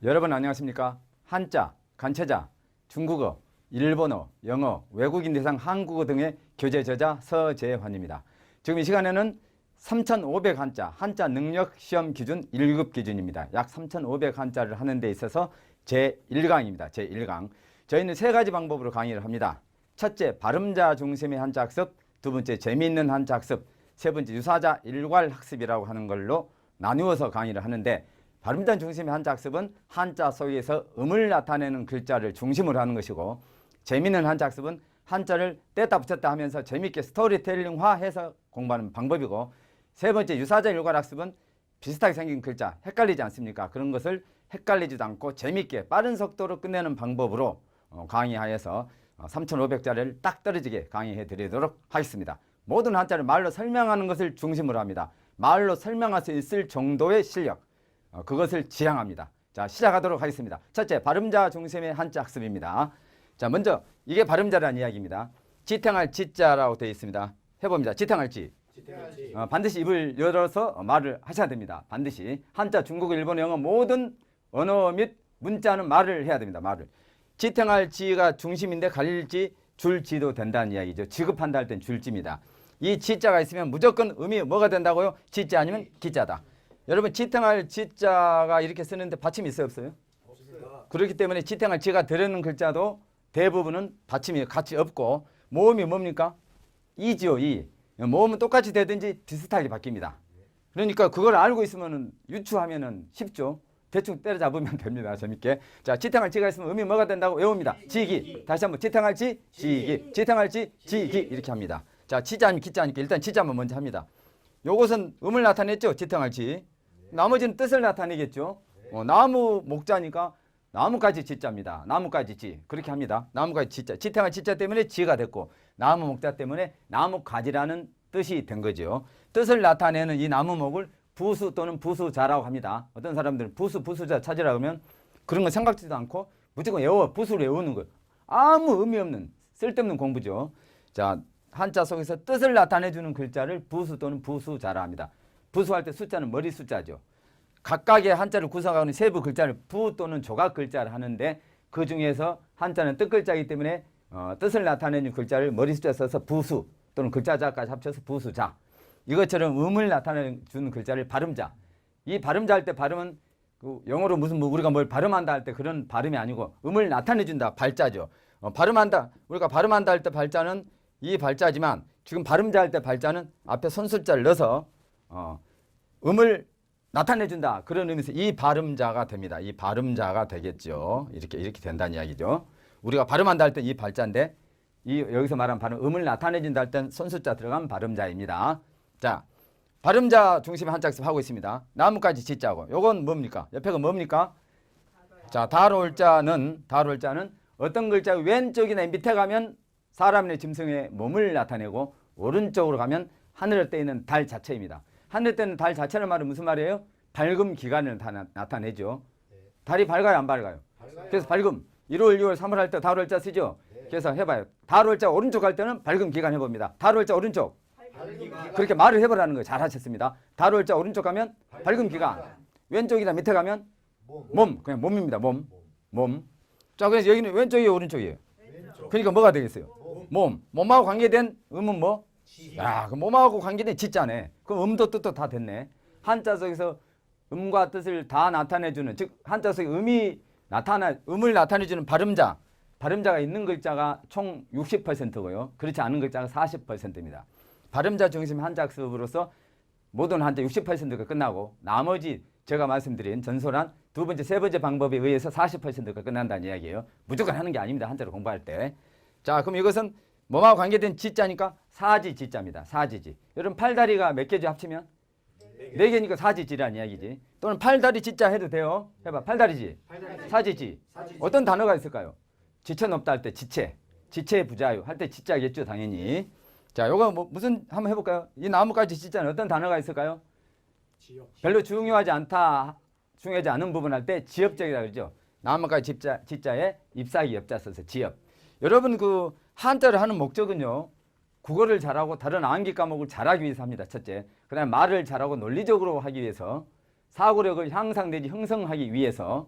여러분 안녕하십니까? 한자, 간체자, 중국어, 일본어, 영어, 외국인 대상 한국어 등의 교재 저자 서재환입니다. 지금 이 시간에는 3,500 한자 능력 시험 기준 1급 기준입니다. 약 3,500 한자를 하는 데 있어서 제1강입니다. 제1강. 저희는 세 가지 방법으로 강의를 합니다. 첫째, 발음자 중심의 한자 학습. 두 번째, 재미있는 한자 학습. 세 번째, 유사자 일괄 학습이라고 하는 걸로 나누어서 강의를 하는데, 발음자 중심의 한자 학습은 한자 속에서 음을 나타내는 글자를 중심으로 하는 것이고, 재미있는 한자 학습은 한자를 뗐다 붙였다 하면서 재미있게 스토리텔링화해서 공부하는 방법이고, 세 번째, 유사자 일괄 학습은 비슷하게 생긴 글자, 헷갈리지 않습니까? 그런 것을 헷갈리지도 않고 재미있게 빠른 속도로 끝내는 방법으로 강의하여서 3,500자를 딱 떨어지게 강의해 드리도록 하겠습니다. 모든 한자를 말로 설명하는 것을 중심으로 합니다. 말로 설명할 수 있을 정도의 실력, 그것을 지향합니다. 자, 시작하도록 하겠습니다. 첫째, 발음자 중심의 한자 학습입니다. 자, 먼저 이게 발음자라는 이야기입니다. 지탱할 지자라고 되어 있습니다. 해봅니다. 지탱할 지. 반드시 입을 열어서 말을 하셔야 됩니다. 반드시. 한자, 중국어, 일본어, 영어 모든 언어 및 문자는 말을 해야 됩니다. 말을. 지탱할 지가 중심인데 갈릴지 줄지도 된다는 이야기죠. 지급한다 할 땐 줄지입니다. 이 지자가 있으면 무조건 음이 뭐가 된다고요? 지자 아니면 기자다. 여러분, 지탱할 지자가 이렇게 쓰는데 받침이 있어요, 없어요? 없어요. 그렇기 때문에 지탱할 지가 들어있는 글자도 대부분은 받침이 같이 없고, 모음이 뭡니까? 이지요, 이. 모음은 똑같이 되든지 비슷하게 바뀝니다. 그러니까 그걸 알고 있으면 유추하면은 쉽죠. 대충 때려잡으면 됩니다. 재밌게. 자, 지탱할 지가 있으면 음이 뭐가 된다고 외웁니다. 지기. 다시 한번 지탱할 지, 지기. 지탱할 지, 지기. 이렇게 합니다. 자, 지자 아니면 기자 아니까 일단 지자만 먼저 합니다. 요것은 음을 나타냈죠. 지탱할 지. 나머지는 뜻을 나타내겠죠. 나무 목자니까 나무까지 지자입니다. 나무까지 지. 그렇게 합니다. 나무까지 지자. 지탱할 지자 때문에 지가 됐고, 나무 목자 때문에 나무가지라는 뜻이 된 거죠. 뜻을 나타내는 이 나무목을 부수 또는 부수자라고 합니다. 어떤 사람들은 부수자 찾으라 그러면 그런 거 생각지도 않고 무조건 외워, 부수를 외우는 거예요. 아무 의미 없는 쓸데없는 공부죠. 자, 한자 속에서 뜻을 나타내주는 글자를 부수 또는 부수자라 합니다. 부수할 때 숫자는 머리 숫자죠. 각각의 한자를 구성하는 세부 글자를 부 또는 조각 글자를 하는데, 그 중에서 한자는 뜻글자이기 때문에 뜻을 나타내는 글자를 머리 숫자 써서 부수 또는 글자자까지 합쳐서 부수자. 이것처럼 음을 나타내주는 글자를 발음자. 이 발음자 할 때 발음은 영어로 무슨 우리가 뭘 발음한다 할 때 그런 발음이 아니고 음을 나타내준다. 발자죠. 발음한다. 우리가 발음한다 할 때 발자는 이 발자지만, 지금 발음자 할 때 발자는 앞에 손숫자를 넣어서 음을 나타내준다. 그런 의미에서 이 발음자가 됩니다. 이 발음자가 되겠죠. 이렇게 된다는 이야기죠. 우리가 발음한다 할 때 이 발자인데, 여기서 말한 발음, 음을 나타내준다 할 땐 손숫자 들어간 발음자입니다. 자, 발음자 중심의 한자 학습 하고 있습니다. 나무까지 지자고. 요건 뭡니까? 옆에가 뭡니까? 자, 다롤자는 어떤 글자 왼쪽이나 밑에 가면 사람의 짐승의 몸을 나타내고, 오른쪽으로 가면 하늘을 떼 있는 달 자체입니다. 하늘 떼는 달 자체는 말은 무슨 말이에요? 밝음 기간을 나타내죠. 달이 밝아요, 안 밝아요? 그래서 밝음. 1월, 2월, 3월 할 때 다롤자 쓰죠. 그래서 해봐요. 다롤자 오른쪽 할 때는 밝음 기간 해봅니다. 다롤자 오른쪽. 그렇게 말을 해보라는 거예요. 잘하셨습니다. 다롤자 오른쪽 가면 밝음 기간. 왼쪽이나 밑에 가면 몸. 그냥 몸입니다. 몸. 자, 그래서 여기는 왼쪽이에요, 오른쪽이에요? 그러니까 뭐가 되겠어요? 몸. 몸하고 관계된 음은 뭐? 야, 그 몸하고 관계된 지자네. 그럼 음도 뜻도 다 됐네. 한자 속에서 음과 뜻을 다 나타내주는, 즉 한자 속에 음을 나타내주는 발음자가 있는 글자가 총 60%고요. 그렇지 않은 글자가 40%입니다. 발음자 중심 한자 학습으로서 모든 한자 60%가 끝나고, 나머지 제가 말씀드린 전설한 두 번째, 세 번째 방법에 의해서 40%가 끝난다는 이야기예요. 무조건 하는 게 아닙니다. 한자를 공부할 때. 자, 그럼 이것은 뭐하고 관계된 지자니까 사지지자입니다. 사지지. 여러분, 팔다리가 몇 개죠, 합치면? 4개니까 사지지라는 이야기지. 또는 팔다리 지자 해도 돼요. 해봐. 팔다리지. 사지지. 어떤 단어가 있을까요? 지체 높다 할 때 지체. 지체의 부자유 할 때 지자겠죠, 당연히. 자, 요거 무슨 한번 해볼까요? 이 나무까지 지자는 어떤 단어가 있을까요? 별로 중요하지 않은 부분 할 때 지엽적이라고 그러죠. 나무까지 지자에 잎사귀 엽자 써서 지엽. 여러분, 그 한자를 하는 목적은요, 국어를 잘하고 다른 암기 과목을 잘하기 위해서 합니다. 첫째. 그 다음에 말을 잘하고 논리적으로 하기 위해서, 사고력을 향상되지 형성하기 위해서,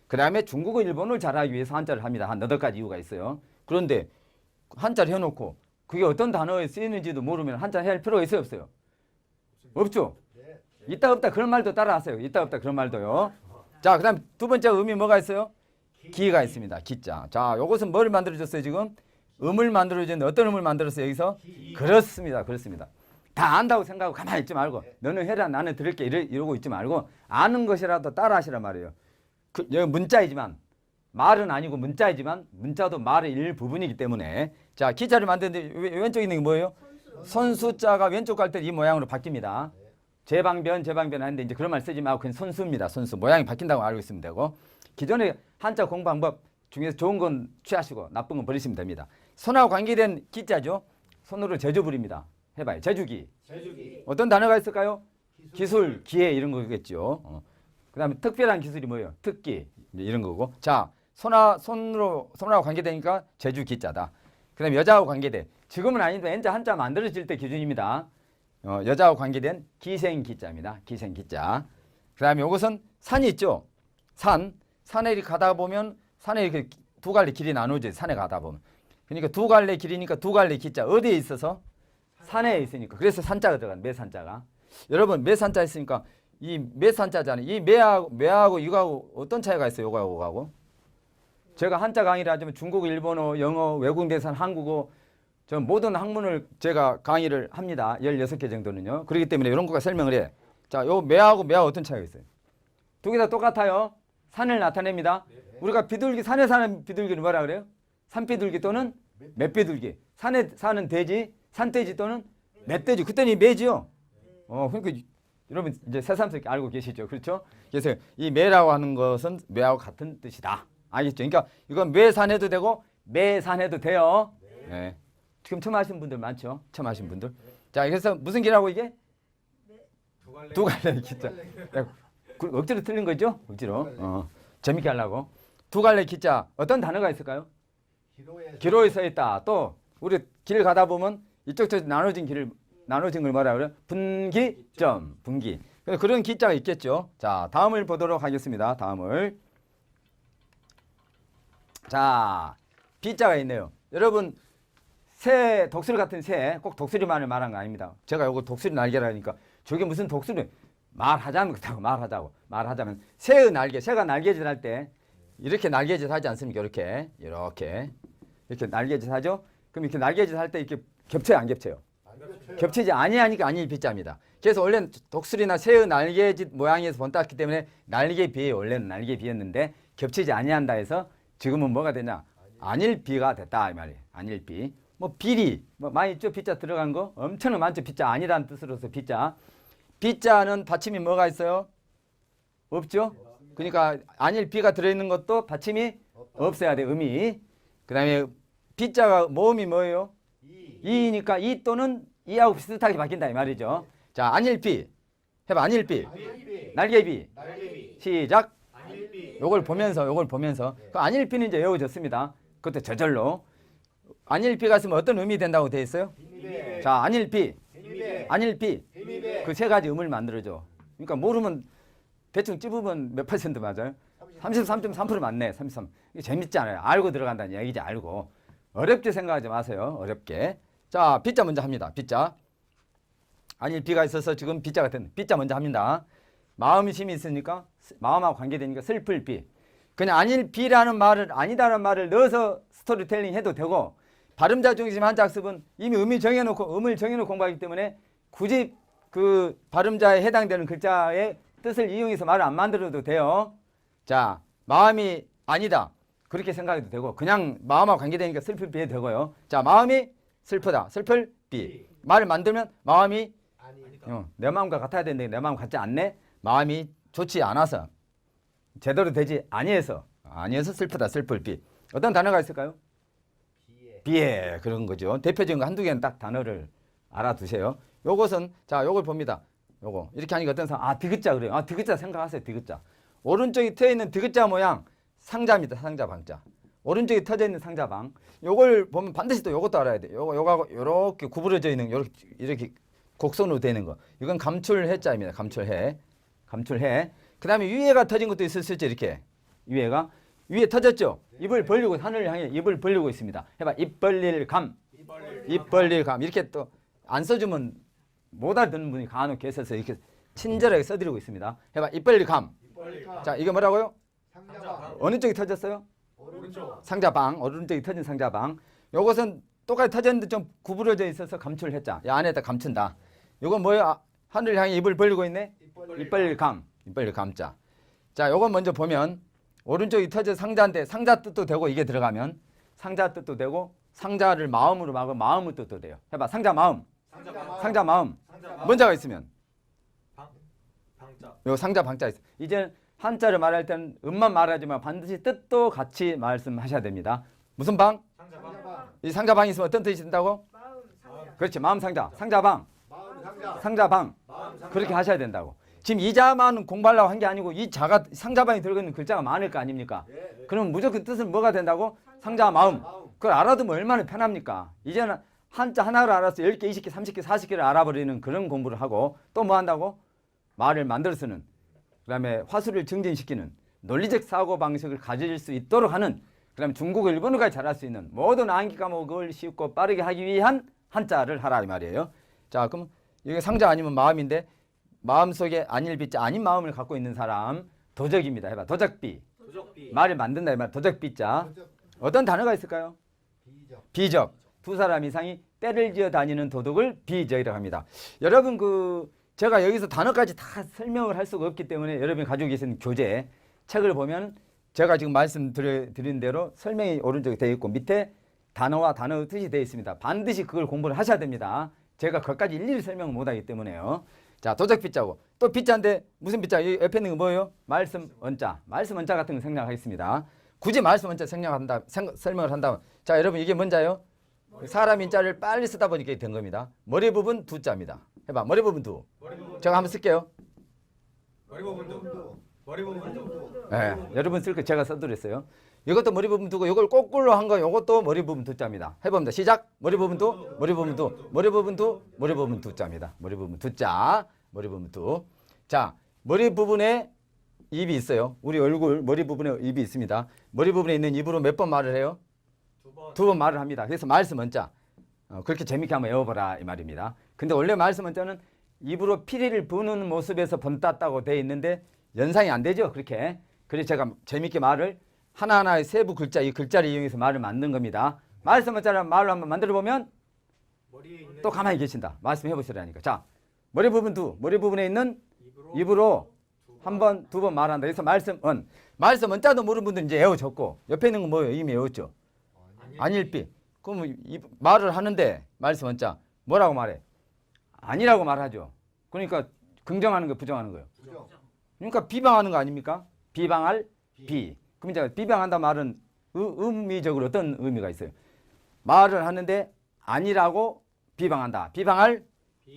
그 다음에 중국어, 일본어를 잘하기 위해서 한자를 합니다. 한 8가지 이유가 있어요. 그런데 한자를 해놓고 그게 어떤 단어에 쓰이는지도 모르면 한자 할 필요가 있어요, 없어요? 없죠? 있다 없다 그런 말도 따라하세요. 있다 없다 그런 말도요. 자, 그 다음 두 번째 음이 뭐가 있어요? 기가 있습니다. 기자. 자, 요것은 뭘 만들어줬어요, 지금? 음을 만들어줬는데 어떤 음을 만들었어요, 여기서? 그렇습니다. 그렇습니다. 다 안다고 생각하고 가만히 있지 말고 너는 해라 나는 들을게 이러고 있지 말고 아는 것이라도 따라 하시란 말이에요. 여기 문자이지만 말은 아니고 문자이지만 문자도 말의 일부분이기 때문에 자, 기자를 만드는데 왼쪽에 있는 게 뭐예요? 손수자가 왼쪽 갈 때 이 모양으로 바뀝니다. 재방변 하는데 이제 그런 말 쓰지 말고 그냥 손수입니다. 손수. 모양이 바뀐다고 알고 있으면 되고 기존의 한자 공부 방법 중에서 좋은 건 취하시고 나쁜 건 버리시면 됩니다. 손하고 관계된 기자죠. 손으로 제조 부립니다. 해봐요. 제주기. 어떤 단어가 있을까요? 기술, 기회 이런 거겠죠. 그 다음에 특별한 기술이 뭐예요? 특기 이런 거고. 자, 손하고 관계되니까 제주 기자다. 그 다음에 여자하고 관계돼. 지금은 아닌데 엔자 한자 만들어질 때 기준입니다. 여자하고 관계된 기생기자입니다. 기생기자. 그 다음에 이것은 산이 있죠. 산에 이렇게 가다 보면 산에 이렇게 두 갈래 길이 나누지. 산에 가다 보면. 그러니까 두 갈래 길이니까 두 갈래 기자. 어디에 있어서? 산에 있으니까. 그래서 산자가 들어간 매산자가. 여러분 매산자 있으니까 이 매산자잖아요. 이 매하고 이거하고 어떤 차이가 있어요? 요거하고. 제가 한자 강의를 하자면 중국어, 일본어, 영어, 외국 대산, 한국어 저 모든 학문을 제가 강의를 합니다. 16개 정도는요. 그렇기 때문에 이런 거가 설명을 해. 자, 요 매하고 어떤 차이가 있어요? 두 개 다 똑같아요. 산을 나타냅니다. 우리가 비둘기, 산에 사는 비둘기는 뭐라 그래요? 산비둘기 또는 멧비둘기. 산에 사는 돼지, 산돼지 또는 멧돼지. 그때는 이 매지요. 그러니까 여러분 이제 새삼스럽게 알고 계시죠. 그렇죠? 그래서 이 매라고 하는 것은 매하고 같은 뜻이다. 알겠죠? 그러니까 이건 매산해도 되고 매산해도 돼요. 네. 지금 처음 하신 분들 많죠? 처음 하신 분들. 자, 그래서 무슨 기라고 이게? 두 갈래 기자. 억지로 틀린 거죠? 억지로. 재밌게 하려고. 두 갈래 기자. 어떤 단어가 있을까요? 기로에 서 있다. 또 우리 길 가다 보면 이쪽 저 나눠진 걸 뭐라 그래요? 분기점. 분기. 그런 기자가 있겠죠. 자, 다음을 보도록 하겠습니다. 다음을. 자, 비자가 있네요. 여러분 새, 독수리 같은 새, 꼭 독수리만을 말한 거 아닙니다. 제가 요거 독수리 날개라니까 저게 무슨 독수리 말하자면 그렇다고 말하자면 새의 날개, 새가 날개짓 할 때 이렇게 날개짓 하지 않습니까? 이렇게 날개짓 하죠. 그럼 이렇게 날개짓 할 때 이렇게 겹쳐요, 안 겹쳐요? 겹치지 아니하니까 아닐 비자입니다. 그래서 원래는 독수리나 새의 날개짓 모양에서 본땄기 때문에 날개 비에 원래는 날개 비였는데 겹치지 아니한다 해서 지금은 뭐가 되냐? 아닐 비가 됐다 이 말이에요. 아닐 비. 뭐 비리 많이 있죠. 비자 들어간 거 엄청나게 많죠. 비자 아니라는 뜻으로서 비자. 비자는 받침이 뭐가 있어요? 없죠. 그러니까 아닐 비가 들어있는 것도 받침이 없어야 돼. 음이. 그 다음에 비자가 모음이 뭐예요? 이니까 이 또는 이하고 비슷하게 바뀐다 이 말이죠. 자, 아닐 비 해봐. 아닐 비 날개비 시작. 요걸 보면서 그 아닐 비는 이제 외워졌습니다. 그것도 저절로. 안일비가 있으면 어떤 음이 된다고 되어 있어요? 자, 안일비 그 세 가지 음을 만들어줘. 그러니까 모르면 대충 찝으면 몇 % 맞아요? 33.3% 맞네. 33. 이게 재밌지 않아요? 알고 들어간다는 얘기지. 알고. 어렵게 생각하지 마세요. 어렵게. 자, 비자 먼저 합니다. 비자. 안일비가 있어서 지금 비자 같은 비자 먼저 합니다. 마음심이 있으니까 마음하고 관계되니까 슬플 비. 그냥 안일비라는 말을 아니다라는 말을 넣어서 스토리텔링 해도 되고 발음자 중심 한자 학습은 이미 음을 정해놓고 공부하기 때문에 굳이 그 발음자에 해당되는 글자의 뜻을 이용해서 말을 안 만들어도 돼요. 자, 마음이 아니다. 그렇게 생각해도 되고 그냥 마음하고 관계되니까 슬플 비 해도 되고요. 자, 마음이 슬프다. 슬플 비. 말을 만들면 마음이 내 마음과 같아야 되는데 내 마음 같지 않네. 마음이 좋지 않아서 제대로 되지 아니해서 슬프다. 슬플 비. 어떤 단어가 있을까요? 비에 그런 거죠. 대표적인 거 한두 개는 딱 단어를 알아두세요. 요것은 자, 요걸 봅니다. 요거 이렇게 하니까 어떤 사람 디귿자 그래요. 디귿자 생각하세요. 디귿자. 오른쪽에 트여 있는 디귿자 모양 상자입니다. 상자 방자. 오른쪽에 터져 있는 상자방. 요걸 보면 반드시 또 요것도 알아야 돼. 요거하고 요렇게 구부러져 있는 이렇게 곡선으로 되는 거. 이건 감출해자입니다. 감출해. 그다음에 위에가 터진 것도 있을 수 있죠. 이렇게. 위에가 위에 터졌죠. 입을 벌리고 하늘을 향해 입을 벌리고 있습니다. 해봐. 입 벌릴 감. 입 벌릴 감. 이렇게 또 안 써주면 못 알아듣는 분이 간혹 계셔서 이렇게 친절하게 써드리고 있습니다. 해봐. 입 벌릴 감. 자, 이게 뭐라고요? 상자방. 어느 쪽이 터졌어요? 오른쪽. 상자방. 오른쪽이 터진 상자방. 요것은 똑같이 터졌는데 좀 구부러져 있어서 감출 했자. 이 안에다 감춘다. 요건 뭐예요? 아, 하늘을 향해 입을 벌리고 있네. 입 벌릴 감. 입 벌릴 감자. 자, 요건 먼저 보면 오른쪽이 터져 상자인데 상자 뜻도 되고 이게 들어가면 상자 뜻도 되고 상자를 마음으로 막으 마음의 뜻도 돼요. 해봐. 상자 마음. 상자 마음. 뭔자가 있으면 방자. 요 상자 방자 있어. 이제 한자를 말할 때는 음만 말하지만 반드시 뜻도 같이 말씀하셔야 됩니다. 무슨 방? 상자방. 이 상자방이 있으면 어떤 뜻이 된다고? 마음 상자. 그렇지. 마음 상자. 상자방. 마음 상자. 상자방. 마음 상자. 그렇게 하셔야 된다고. 지금 이 자만 공부하려고 한 게 아니고 이 자가 상자방에 들어가 있는 글자가 많을 거 아닙니까? 예. 그럼 무조건 뜻은 뭐가 된다고? 상자 마음. 그걸 알아두면 얼마나 편합니까? 이제는 한자 하나를 알아서 10개, 20개, 30개, 40개를 알아버리는 그런 공부를 하고 또 뭐 한다고? 말을 만들어 쓰는, 그 다음에 화술을 증진시키는 논리적 사고방식을 가질 수 있도록 하는, 그 다음에 중국어, 일본어까지 잘할 수 있는 모든 암기 과목을 쉽고 빠르게 하기 위한 한자를 하라 이 말이에요. 자, 그럼 이게 상자 아니면 마음인데 마음속에 안일비자 아닌 마음을 갖고 있는 사람 도적입니다. 해봐. 도적비. 도적비. 말을 만든다 이 말. 도적비자. 어떤 단어가 있을까요? 비적. 비적. 두 사람 이상이 때를 지어 다니는 도둑을 비적이라고 합니다. 여러분 제가 여기서 단어까지 다 설명을 할 수가 없기 때문에 여러분이 가지고 계신 교재 책을 보면 제가 지금 말씀드린 대로 설명이 오른쪽에 되어 있고 밑에 단어와 단어의 뜻이 되어 있습니다. 반드시 그걸 공부를 하셔야 됩니다. 제가 그것까지 일일이 설명을 못하기 때문에요. 자, 도적비자고 또 비자인데 무슨 비자? 이 옆에 있는 거 뭐예요? 말씀 원자. 말씀 원자 같은 거 생략하겠습니다. 굳이 말씀 원자 설명을 한다면 자, 여러분 이게 뭔자요? 사람 인자를 빨리 쓰다 보니까 이게 된 겁니다. 머리 부분 두 자입니다. 해봐. 머리 부분 두. 제가 한번 쓸게요. 머리 부분 두. 머리 부분 두. 네, 여러분 쓸 거 제가 써드렸어요. 이것도 머리 부분 두고 이걸 거꾸로 한 거 이것도 머리 부분 두 자입니다. 해봅니다. 시작. 머리 부분 두, 머리 부분 두, 머리 부분 두, 머리 부분 두 자입니다. 머리 부분 두 자, 머리 부분 두. 자, 머리 부분에 입이 있어요. 우리 얼굴 머리 부분에 입이 있습니다. 머리 부분에 있는 입으로 몇 번 말을 해요? 두 번 말을 합니다. 그래서 말씀 원자. 그렇게 재밌게 한번 외워보라 이 말입니다. 근데 원래 말씀 원자는 입으로 피리를 부는 모습에서 번땄다고 돼 있는데 연상이 안 되죠. 그렇게. 그래서 제가 재밌게 말을 하나하나의 세부 글자, 이 글자를 이용해서 말을 만든 겁니다. 말씀 원자를 말로 한번 만들어 보면 또 가만히 계신다. 말씀해 보시라니까. 자, 머리 부분 두, 머리 부분에 있는 입으로 한 번, 두 번 말한다. 그래서 말씀 원. 말씀 원자도 모르는 분들 이제 외워졌고 옆에 있는 건 뭐예요? 이미 외웠죠. 안일비. 그럼 말을 하는데 말씀 원자 뭐라고 말해? 아니라고 말하죠. 그러니까 긍정하는 거, 부정하는 거예요. 부정. 그러니까 비방하는 거 아닙니까? 비방할 비. 그럼 이제 비방한다 말은 의미적으로 어떤 의미가 있어요? 말을 하는데 아니라고 비방한다. 비방할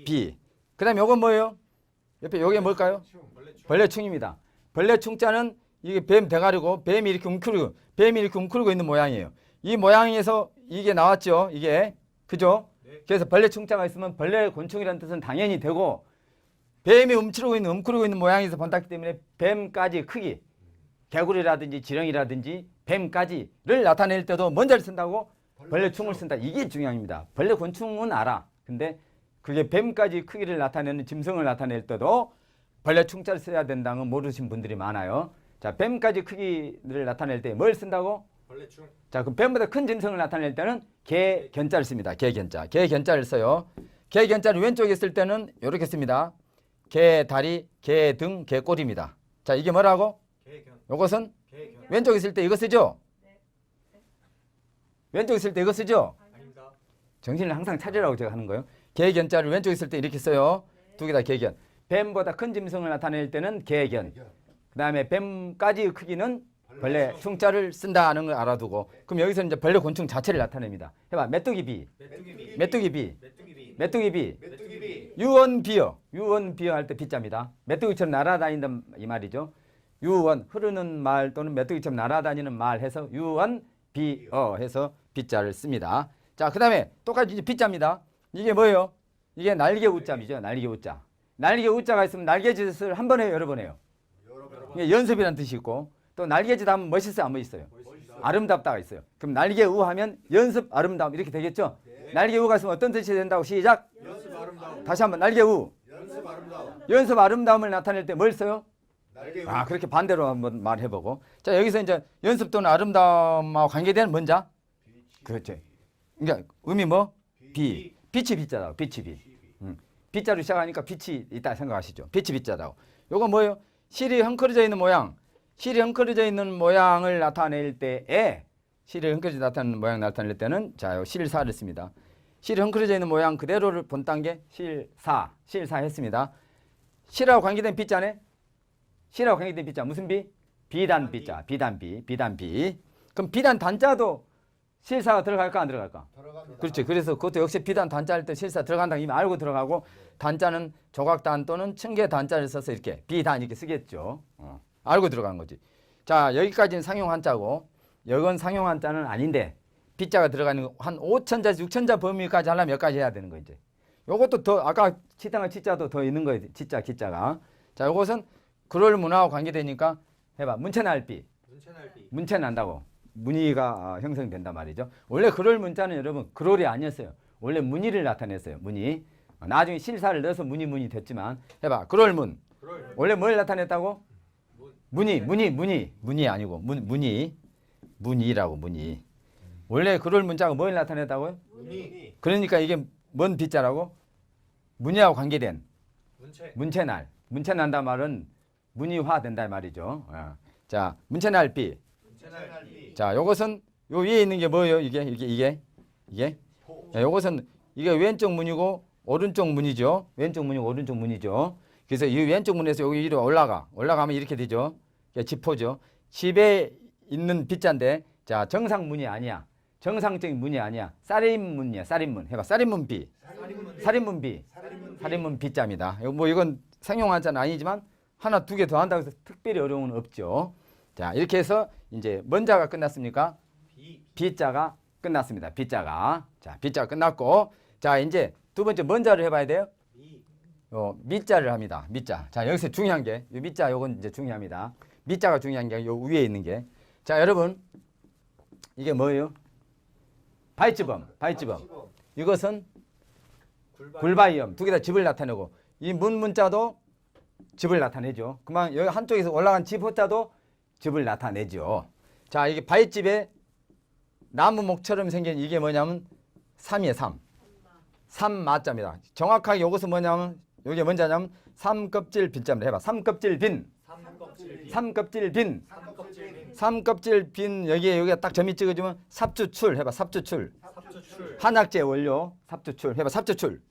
비. 그다음에 이건 뭐예요? 옆에 이게 뭘까요? 벌레충입니다. 벌레충자는 이게 뱀 대가리고 뱀이 이렇게 웅크리고 있는 모양이에요. 이 모양에서 이게 나왔죠. 이게 그죠? 그래서 벌레충자가 있으면 벌레 곤충이라는 뜻은 당연히 되고 뱀이 웅크리고 있는 모양에서 번tas기 때문에 뱀까지 크기, 개구리라든지 지렁이라든지 뱀까지를 나타낼 때도 뭔자를 쓴다고? 벌레충을 쓴다. 이게 중요합니다. 벌레 곤충은 알아. 근데 그게 뱀까지 크기를 나타내는 짐승을 나타낼 때도 벌레충자를 써야 된다는 건 모르신 분들이 많아요. 자, 뱀까지 크기를 나타낼 때 뭘 쓴다고? 벌레충. 자, 그럼 뱀보다 큰 짐승을 나타낼 때는 개견자를 씁니다. 개견자. 개견자를 써요. 개견자를 왼쪽에 쓸 때는 이렇게 씁니다. 개 다리, 개 등, 개 꼬리입니다. 자, 이게 뭐라고? 개견. 이것은 개견. 왼쪽에 쓸 때 이거 쓰죠? 네. 왼쪽에 쓸 때 이거 쓰죠? 아닙니다. 정신을 항상 차리라고 제가 하는 거예요. 개견자를 왼쪽에 쓸 때 이렇게 써요. 두 개 다 개견. 뱀보다 큰 짐승을 나타낼 때는 개견. 그 다음에 뱀까지의 크기는 벌레 충자를 쓴다는 걸 알아두고 그럼 여기서 이제 벌레 곤충 자체를 나타냅니다. 해봐. 메뚜기 비. 메뚜기비. 메뚜기 비. 메뚜기비. 메뚜기 비. 메뚜기비. 유언 비어. 유언 비어 할 때 비자입니다. 메뚜기처럼 날아다닌다 이 말이죠. 유언 흐르는 말 또는 메뚜기처럼 날아다니는 말 해서 유언 비어 해서 비자를 씁니다. 자, 그다음에 똑같이 이제 비자입니다. 이게 뭐예요? 이게 날개 우자이죠. 날개 우자. 날개 우자가 있으면 날개짓을 한 번 해요, 여러 번 해요. 여러 번. 이게 연습이라는 뜻이 있고 또 날개짓 하면 멋있어요, 안 멋있어요? 멋있다. 아름답다가 있어요. 그럼 날개우 하면 연습 아름다움 이렇게 되겠죠? 날개우가 있으면 어떤 뜻이 된다고 시작. 연습 아름다움. 다시 한번 날개우. 연습 아름다움. 연습 아름다움을 나타낼 때 뭘 써요? 날개. 아, 그렇게 반대로 한번 말해보고. 자, 여기서 이제 연습 또는 아름다움하고 관계되는 뭔자? 그렇죠. 그러니까 의미 뭐? 비. 빛이 빛자다고. 빛이 빛. 빛자로 시작하니까 빛이 있다 생각하시죠. 빛이 빛자다고. 요거 뭐예요? 실이 헝클어져 있는 모양. 실이 헝클어져 있는 모양을 나타낼 때에 실이 헝클어져 나타내는 모양 나타낼 때는 자, 요 실사를 씁니다. 실이 헝클어져 있는 모양 그대로를 본딴 게 실사. 실사 했습니다. 실하고 관계된 빛자네. 실하고 관계된 빛자 무슨 비? 비단 빛자. 비단 비. 비단 비. 그럼 비단 단자도 실사가 들어갈까 안 들어갈까? 들어갑니다. 그렇지. 그래서 그것도 역시 비단 단자 할 때 실사 들어간다는 이미 알고 들어가고 단자는 조각단 또는 층계 단자를 써서 이렇게 비단 이렇게 쓰겠죠. 알고 들어간 거지. 자, 여기까지는 상용 한자고 여건 상용 한자는 아닌데 빗자가 들어가는 거 한 5천자, 6천자 범위까지 하려면 여기까지 해야 되는 거 이제. 요것도 더 아까 치땅의 치자도 더 있는 거예요. 치자, 기자가. 자, 요것은 그럴 문화와 관계되니까 해봐. 문체날비. 문체날비. 문체 난다고. 문의가 형성된단 말이죠. 원래 그럴 문자는 여러분 그럴이 아니었어요. 원래 문의를 나타냈어요. 문의. 나중에 실사를 넣어서 문의 됐지만 해봐. 그럴 문. 그럴. 원래 뭘 나타냈다고? 문. 문의 아니고 문의. 문의라고 문의. 원래 그럴 문자가 뭘 나타냈다고요? 문의. 그러니까 이게 뭔 빛자라고? 문의하고 관계된 문체. 문체날. 문체난다 말은 문의화 된다 말이죠. 자, 문체날비. 문체날비. 자, 요것은 요 위에 있는 게 뭐예요? 이게. 자, 요것은 이게 왼쪽 문이고 오른쪽 문이죠. 왼쪽 문이고 오른쪽 문이죠. 그래서 이 왼쪽 문에서 여기 위로 올라가면 이렇게 되죠. 지포죠. 집에 있는 빗자인데 자, 정상 문이 아니야. 정상적인 문이 아니야. 쌀인문이야. 쌀인문. 해봐. 쌀인문 비. 살인문 비. 살인문 빗자입니다. 뭐 이건 상용 한자는 아니지만 하나 두 개 더 한다고 해서 특별히 어려움은 없죠. 자, 이렇게 해서 이제 뭔자가 끝났습니까? 비. 비자가 끝났습니다. 비자가. 자, 비자가 끝났고 자, 이제 두 번째 뭔자를 해봐야 돼요. 미. 밑자를 합니다. 밑자. 자, 여기서 중요한 게 이 밑자 요건 이제 중요합니다. 밑자가 중요한 게 요 위에 있는 게. 자, 여러분 이게 뭐예요? 바이츠범. 이것은 굴바이엄. 두 개 다 집을 나타내고 이 문자도 집을 나타내죠. 그만 여기 한쪽에서 올라간 집 호자도 집을 나타내죠. 자, 이게 바위집에 나무목처럼 생긴 이게 뭐냐면 삼이에요. 삼마자입니다. 정확하게 이것은 뭐냐면 이게 뭔자냐면 삼껍질 빈자입니다. 해봐. 삼껍질 빈. 삼껍질 빈. 삼껍질 빈 여기에 딱 점이 찍어주면 삽주출 해봐. 삽주출. 삽주출. 한약재 원료 삽주출 해봐. 삽주출.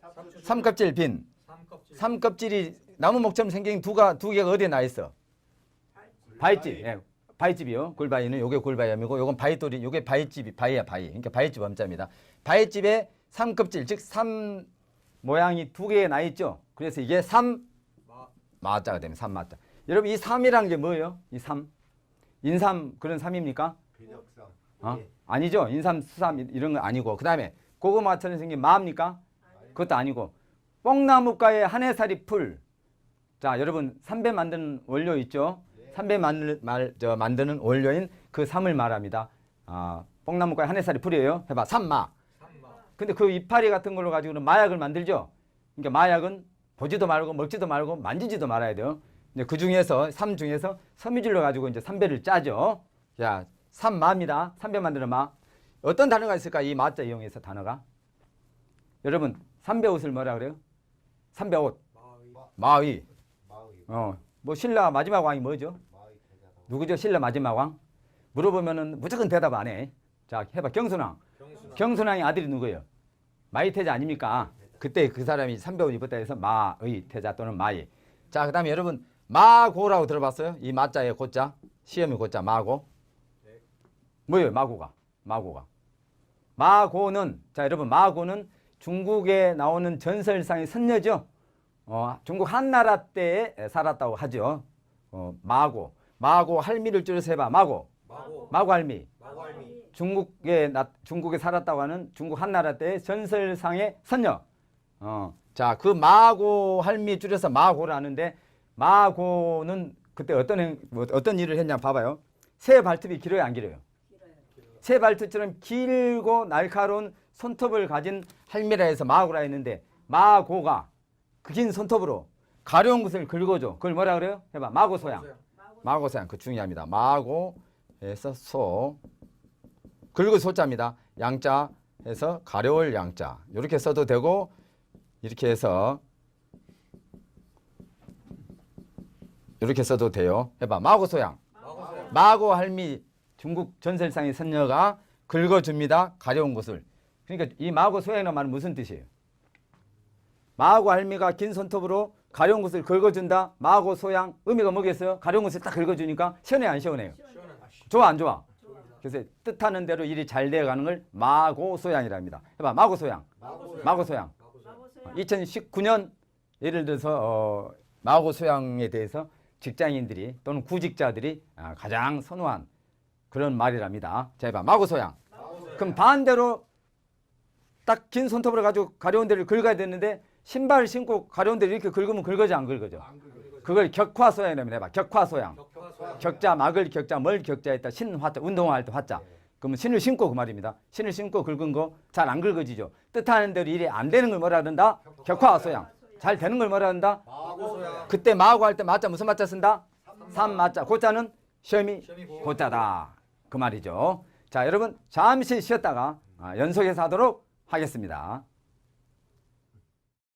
삼껍질 빈. 삼껍질이 나무목처럼 생긴 두 개가 어디에 나 있어? 바위집. 예. 바위집이요. 굴바위는 요게 굴바위암이고 요건 바위돌이 요게 바위집이 바위야 바위. 그러니까 바위집 엄자입니다. 바위집에 삼껍질 즉 삼 모양이 두 개에 나 있죠. 그래서 이게 삼마자가 되면 삼마자. 여러분 이 삼이라는 게 뭐예요? 이 삼. 인삼 그런 삼입니까? 근역삼. 아니죠. 인삼, 수삼 이런 거 아니고 그다음에 고구마처럼 생긴 마입니까? 그것도 아니고 뽕나무가에 한해살이 풀. 자, 여러분 삼배 만드는 원료 있죠? 삼배 만드는 원료인 그 삼을 말합니다. 뽕나무가에 한해살이 풀이에요. 해봐. 삼마. 근데 그 이파리 같은 걸로 가지고는 마약을 만들죠. 그러니까 마약은 보지도 말고 먹지도 말고 만지지도 말아야 돼요. 근데 그 중에서 삼 중에서 섬유질로 가지고 이제 삼배를 짜죠. 자, 삼마입니다. 삼배 만드는 마. 어떤 단어가 있을까? 이 마자 이용해서 단어가. 여러분 삼배 옷을 뭐라 그래요? 삼배 옷. 마의. 뭐 신라 마지막 왕이 뭐죠? 누구죠? 신라 마지막 왕? 물어보면은 무조건 대답 안 해. 자, 해봐. 경순왕. 경순왕의 아들이 누구예요? 마의태자 아닙니까? 그때 그 사람이 삼배 옷 입었다 해서 마의태자 또는 마의. 자, 그 다음에 여러분 마고라고 들어봤어요? 이 마자의 고자. 시험의 고자 마고. 뭐예요? 마고가. 마고는 자, 여러분 마고는 중국에 나오는 전설상의 선녀죠. 중국 한나라 때에 살았다고 하죠. 마고 할미를 줄여서 해봐. 마고 할미. 중국에 살았다고 하는 중국 한나라 때의 전설상의 선녀. 자, 그 마고 할미 줄여서 마고라는데 마고는 그때 어떤 일을 했냐 봐봐요. 새 발톱이 길어요, 안 길어요? 새 발톱처럼 길고 날카로운 손톱을 가진 할미라 해서 마고라 했는데 마고가 그 긴 손톱으로 가려운 것을 긁어줘. 그걸 뭐라 그래요? 해봐. 마고소양. 마고소양. 그 중요합니다. 마고에서 소. 긁을 소자입니다. 양자 해서 가려울 양자. 이렇게 써도 되고 이렇게 해서 이렇게 써도 돼요. 해봐. 마고소양. 마고 할미 중국 전설상의 선녀가 긁어줍니다. 가려운 것을. 그러니까 이 마고소양이라는 말은 무슨 뜻이에요? 마고 할미가 긴 손톱으로 가려운 것을 긁어준다. 마고소양. 의미가 뭐겠어요? 가려운 것을 딱 긁어주니까 시원해 안 시원해요? 좋아 안 좋아? 그래서 뜻하는 대로 일이 잘 되어가는 걸 마고소양이라 합니다. 해봐. 마고소양. 마고소양. 2019년 예를 들어서 마고소양에 대해서 직장인들이 또는 구직자들이 가장 선호한 그런 말이랍니다. 자, 해봐. 마고소양. 그럼 반대로 딱 긴 손톱으로 가지고 가려운 데를 긁어야 되는데 신발을 신고 가려운 데를 이렇게 긁으면 긁어져 안 긁어져? 그걸 격화소양이라고 해봐. 격화소양. 격자, 막을 격자, 뭘 격자했다. 신화자, 운동할 때 화자. 그러면 신을 신고 그 말입니다. 신을 신고 긁은 거 잘 안 긁어지죠. 뜻하는 대로 일이 안 되는 걸 뭐라 한다? 격화소양. 잘 되는 걸 뭐라 한다? 그때 마고 할 때 마자 무슨 마자 쓴다? 삼마자. 고자는 시험이 고자다. 그 말이죠. 자, 여러분 잠시 쉬었다가 연속해서 하도록 하겠습니다.